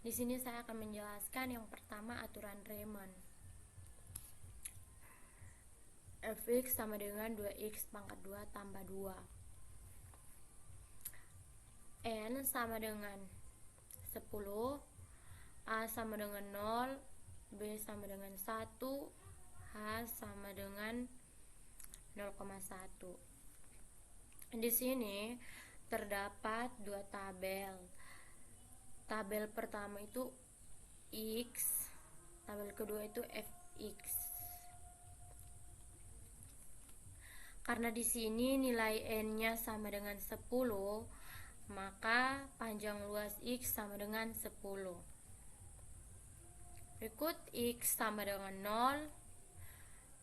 Di sini saya akan menjelaskan yang pertama aturan Riemann. Fx sama dengan 2x pangkat 2 tambah 2. N sama dengan 10, A sama dengan 0, B sama dengan 1, H sama dengan 0,1. Di sini terdapat dua tabel. Tabel pertama itu X, tabel kedua itu Fx. Karena di sini nilai N-nya sama dengan 10, maka panjang luas X sama dengan 10. Berikut X sama dengan 0,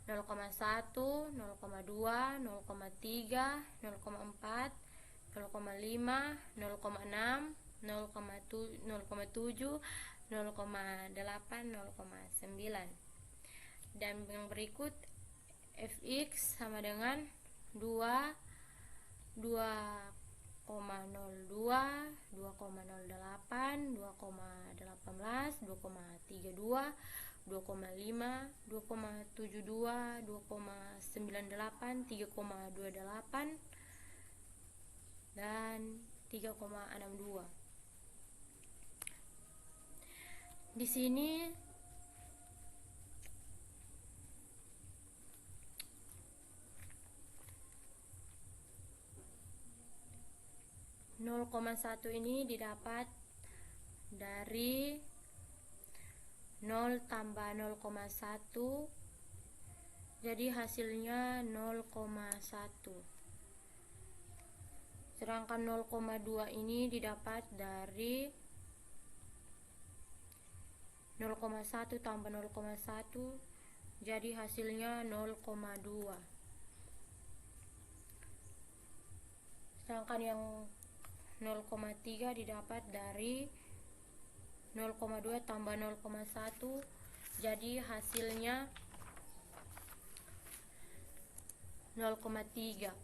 0,1, 0,2, 0,3, 0,4, 0,5, 0,6, 0,7, 0,8, 0,9. Dan yang berikut Fx sama dengan 2, 2,02, 2,08, 2,18, 2,32, 2,5, 2,72, 2,98, 3,28, dan 3,62. Di sini (0,1) ini didapat dari 0 tambah 0,1, jadi hasilnya 0,1. Sedangkan 0,2 ini didapat dari 0,1 tambah 0,1, jadi hasilnya 0,2. Sedangkan yang 0,3 didapat dari 0,2 tambah 0,1, jadi hasilnya 0,3.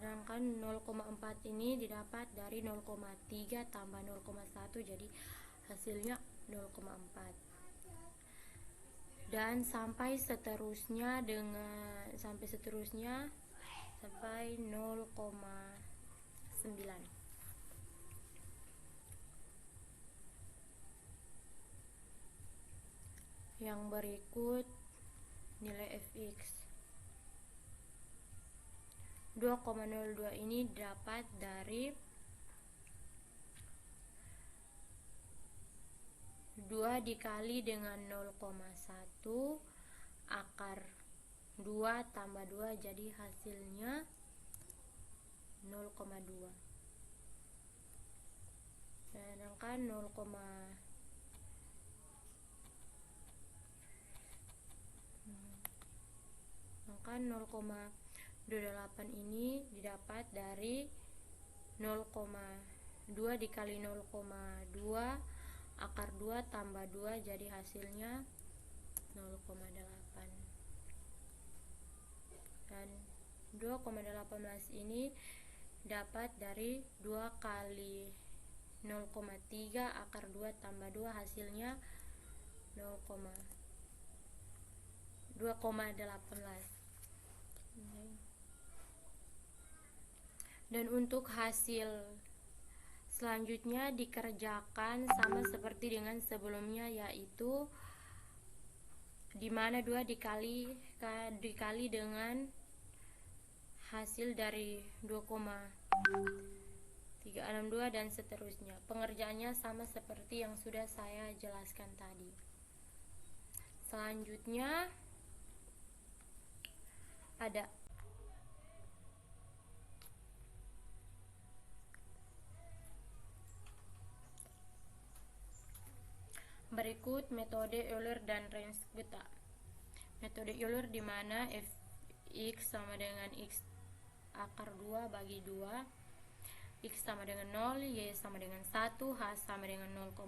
Sedangkan 0,4 ini didapat dari 0,3 tambah 0,1, jadi hasilnya 0,4. Dan sampai seterusnya sampai 0,9. Yang berikut nilai Fx. 2,02 ini dapat dari 2 dikali dengan 0,1 akar 2 tambah 2, jadi hasilnya 0,2. Sedangkan 0,28 ini didapat dari 0,2 dikali 0,2 akar 2 tambah 2, jadi hasilnya 0,8. Dan 2,18 ini dapat dari 2 kali 0,3 akar 2 tambah 2, hasilnya 2,18. Dan untuk hasil selanjutnya dikerjakan sama seperti dengan sebelumnya, yaitu dimana 2 dikali dengan hasil dari 2,362 dan seterusnya. Pengerjaannya sama seperti yang sudah saya jelaskan tadi. Selanjutnya ada berikut metode Euler dan Renz-Bethe. Metode Euler di mana Fx sama dengan x akar 2 bagi 2, x sama dengan 0, y sama dengan 1, h sama dengan 0,5.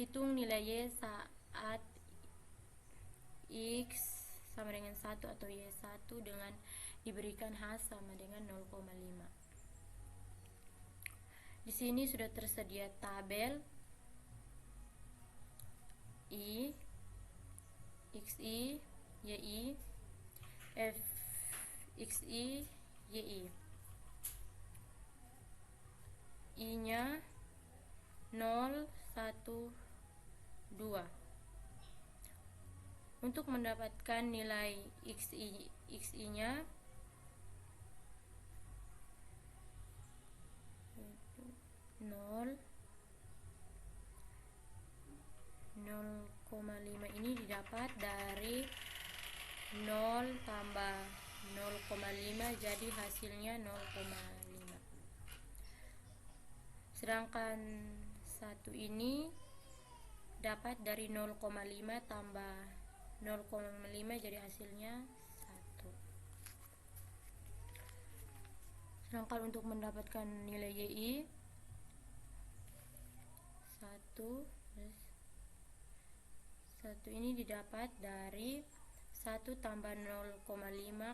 Hitung nilai y saat x sama dengan 1 atau Y1 dengan diberikan H sama dengan 0,5. Di sini sudah tersedia tabel I, XI, YI, FXI, YI. I-nya 0, 1, 2. Untuk mendapatkan nilai XI-nya 0, 0,5 ini didapat dari 0 tambah 0,5 jadi hasilnya 0,5. Sedangkan satu ini dapat dari 0,5 tambah 0,5 jadi hasilnya 1. Sedangkan untuk mendapatkan nilai YI 1 ini didapat dari 1 tambah 0,5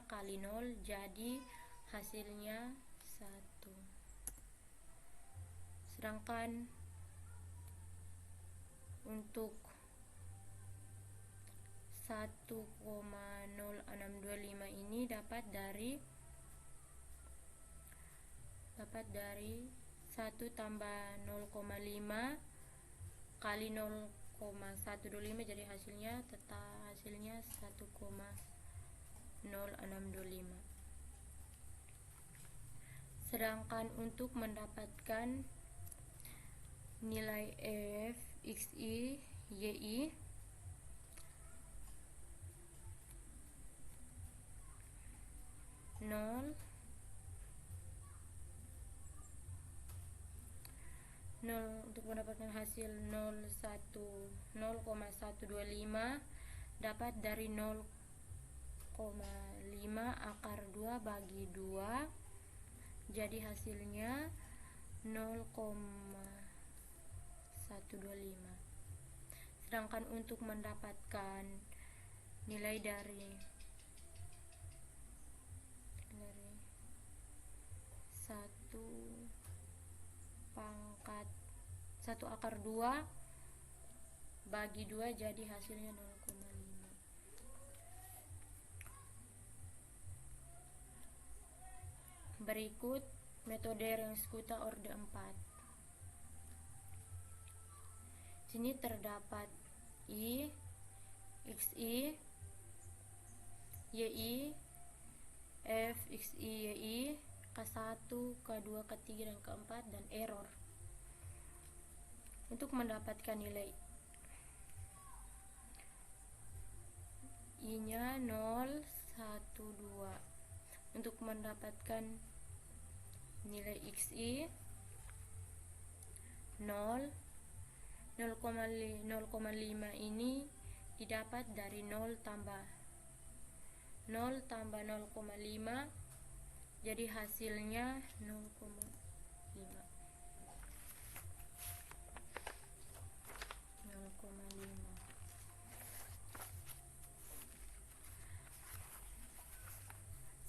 kali 0 jadi hasilnya 1. Sedangkan untuk 1,0625 ini dapat dari 1 tambah 0,5 kali 0,125 jadi hasilnya 1,0625. Sedangkan untuk mendapatkan nilai F, XI, YI 0, untuk mendapatkan hasil 0,125 dapat dari 0,5 akar 2 bagi 2 jadi hasilnya 0,125. Sedangkan untuk mendapatkan nilai dari 1 akar 2 bagi 2 jadi hasilnya 0,5. Berikut metode Rensch-Gutha orde 4. Sini terdapat I, XI, YI, F, XI, YI, K1, K2, K3, dan K4, dan error. Untuk mendapatkan nilai I-nya 0, 1, 2. Untuk mendapatkan nilai XI 0, 0,5 ini didapat dari 0 tambah 0,5 jadi hasilnya 0,5.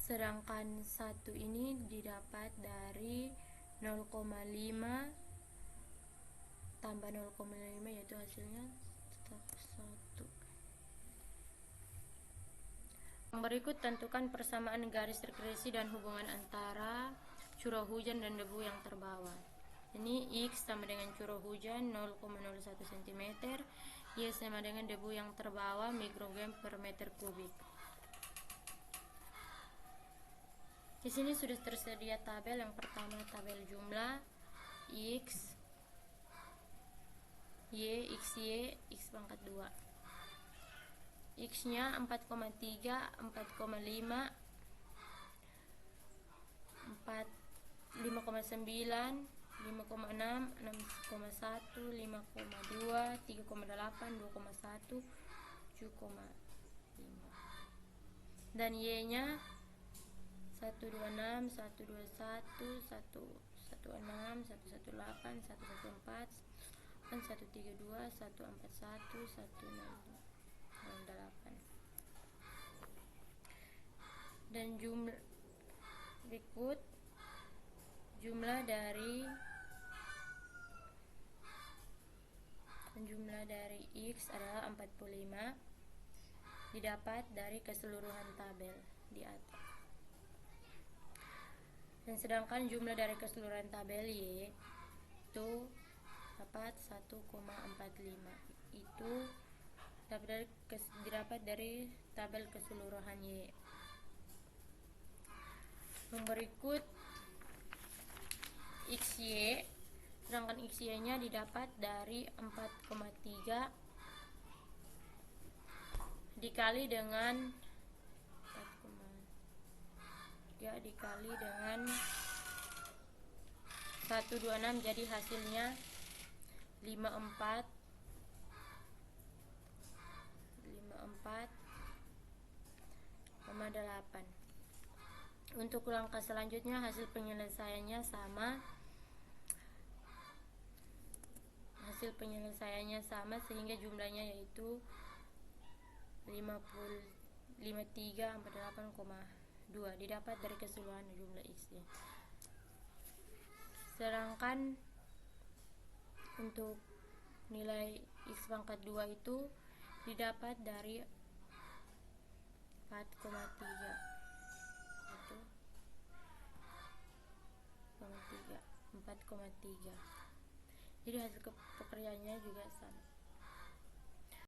Sedangkan satu ini didapat dari 0,5 tambah 0,5 yaitu hasilnya tetap 1. Berikut tentukan persamaan garis regresi dan hubungan antara curah hujan dan debu yang terbawa. Ini X sama dengan curah hujan 0,01 cm, Y sama dengan debu yang terbawa mikrogram per meter kubik. Di sini sudah tersedia tabel. Yang pertama tabel jumlah X, Y, XY, X pangkat 2. X-nya 4,3, 4,5, 5,6, 5,9, 6,1, 5,2, 3,8, 2,1, 7,5. Dan Y-nya 126, 121, 116, 118, 114, 132, 141, 168. berikut jumlah dari X adalah 45, didapat dari keseluruhan tabel di atas. Dan sedangkan jumlah dari keseluruhan tabel Y itu dapat 1,45, itu didapat dari tabel keseluruhan Y. Yang berikut XY, sedangkan XY nya didapat dari 4,3 dikali dengan 4,3 dikali dengan 126, jadi hasilnya 54,8. Untuk langkah selanjutnya hasil penyelesaiannya sama, sehingga jumlahnya yaitu 53,8,2 didapat dari keseluruhan jumlah X. Sedangkan untuk nilai X pangkat 2 itu didapat dari 4,3. Jadi hasil pekerjaannya juga sama.